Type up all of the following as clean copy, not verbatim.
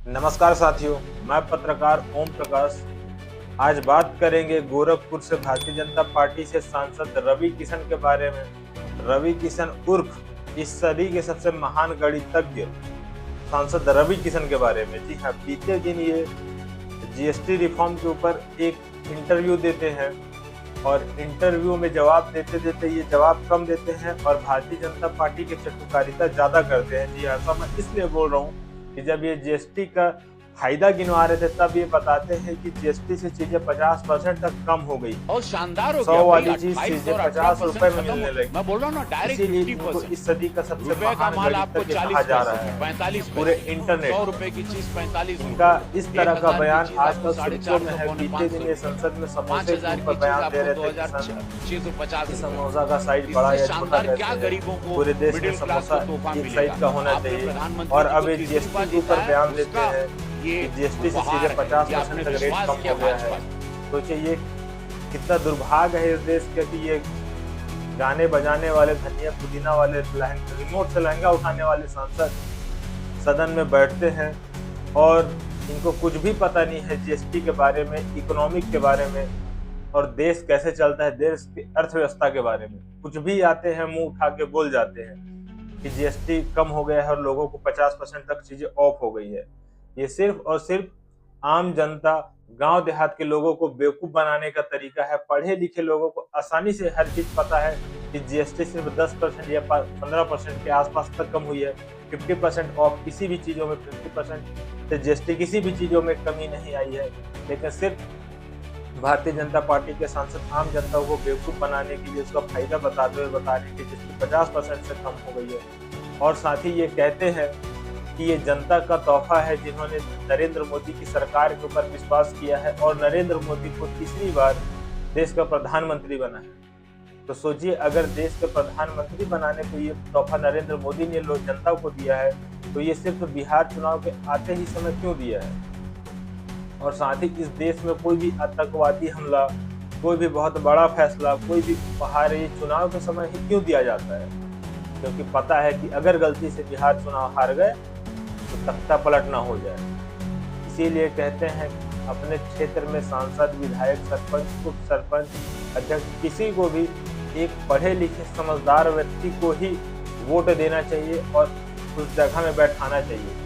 नमस्कार साथियों, मैं पत्रकार ओम प्रकाश। आज बात करेंगे गोरखपुर से भारतीय जनता पार्टी से सांसद रवि किशन के बारे में। रवि किशन उर्फ इस सदी के सबसे महान गणितज्ञ सांसद रवि किशन के बारे में। जी हाँ, बीते दिन ये जीएसटी रिफॉर्म के ऊपर एक इंटरव्यू देते हैं और इंटरव्यू में जवाब देते देते ये जवाब कम देते हैं और भारतीय जनता पार्टी की चटुकारिता ज्यादा करते हैं। जी ऐसा मैं इसलिए बोल रहा हूँ कि जब ये जीएसटी का फायदा गिनवा रहे थे तब ये बताते हैं कि जीएसटी से चीजें 50% तक कम हो गई। और शानदार हो 100 गया वाली चीज चीजें 50 रुपए में मिलने लगी। मैं बोल रहा हूँ ना, डायरेक्ट इसीलिए 50%। इनको इस सदी का सबसे रुपए का महान माल आपको गणितज्ञ 40 कहा जा रहा पैसे, है 45 पूरे पैसे, इंटरनेट। 100 रुपए की चीज 45 इनका इस तरह का 1000 बयान की चीज आज आपको तक सुर्खियों में है। बीते दिन ये संसद में समोसे के 5000 ऊपर की चीज बयान दे आपको रहे थे कि 2650 समोसा का साइज बड़ा या छोटा शानदार क्या कैसे है, गरीबों को पूरे देश में मिडिल क्लास समोसा को तोहफा एक मिलेगा। साइज का होना आपने चाहिए। प्रधानमंत्री और जी अब को ये तीसरी जीएसटी बार के ऊपर जीता बयान है, देते उसका हैं ये कि जीएसटी से उपहार सीधे है, 50% आपने तक रेट विश्वास कम किया हो गया है। भाजपा। सोचिए ये कितना दुर्भाग्य है इस देश का कि ये गाने बजाने वाले, धनिया पुदीना वाले, रिमोट से लहंगा उठाने वाले सांसद सदन में बैठते हैं और इनको कुछ भी पता नहीं है जीएसटी के बारे में, इकोनॉमिक के बारे में और देश कैसे चलता है, देश की अर्थव्यवस्था के बारे में। कुछ भी आते हैं मुंह उठा के बोल जाते हैं कि जीएसटी कम हो गया है और लोगों को 50% तक चीजें ऑफ हो गई है। ये सिर्फ और सिर्फ आम जनता, गांव देहात के लोगों को बेवकूफ बनाने का तरीका है। पढ़े लिखे लोगों को आसानी से हर चीज पता है कि जीएसटी सिर्फ 10% या 15% के आसपास तक कम हुई है। 50% ऑफ किसी भी चीजों में, 50% से जीएसटी किसी भी चीजों में कमी नहीं आई है। लेकिन सिर्फ भारतीय जनता पार्टी के सांसद आम जनता को बेवकूफ बनाने के लिए उसका फायदा बताते हुए बता रहे हैं कि जीएसटी 50% से कम हो गई है। और साथ ही ये कहते हैं कि ये जनता का तोहफा है जिन्होंने नरेंद्र मोदी की सरकार के ऊपर विश्वास किया है और नरेंद्र मोदी को तीसरी बार देश का प्रधानमंत्री बना है। तो सोचिए, अगर देश के प्रधानमंत्री बनाने को ये तोहफा नरेंद्र मोदी ने लोग जनता को दिया है तो ये सिर्फ बिहार चुनाव के आते ही समय क्यों दिया है। और साथ ही इस देश में कोई भी आतंकवादी हमला, कोई भी बहुत बड़ा फैसला, कोई भी उपहार ये चुनाव के समय ही क्यों दिया जाता है, क्योंकि पता है कि अगर गलती से बिहार चुनाव हार गए तो तख्ता पलट ना हो जाए। इसीलिए कहते हैं अपने क्षेत्र में सांसद, विधायक, सरपंच, उप सरपंच, अध्यक्ष किसी को भी एक पढ़े लिखे समझदार व्यक्ति को ही वोट देना चाहिए और उस जगह में बैठाना चाहिए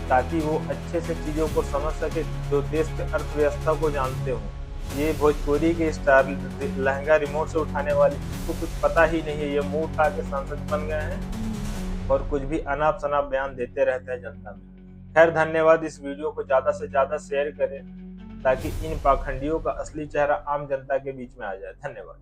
ताकि वो अच्छे से चीज़ों को समझ सके, जो देश के अर्थव्यवस्था को जानते हों। ये भोजपुरी के स्टार लहंगा रिमोट से उठाने वाले को कुछ पता ही नहीं है, ये मुंह उठा के सांसद बन गए हैं और कुछ भी अनाप शनाप बयान देते रहते हैं जनता में। खैर, धन्यवाद। इस वीडियो को ज़्यादा से ज़्यादा शेयर करें ताकि इन पाखंडियों का असली चेहरा आम जनता के बीच में आ जाए। धन्यवाद।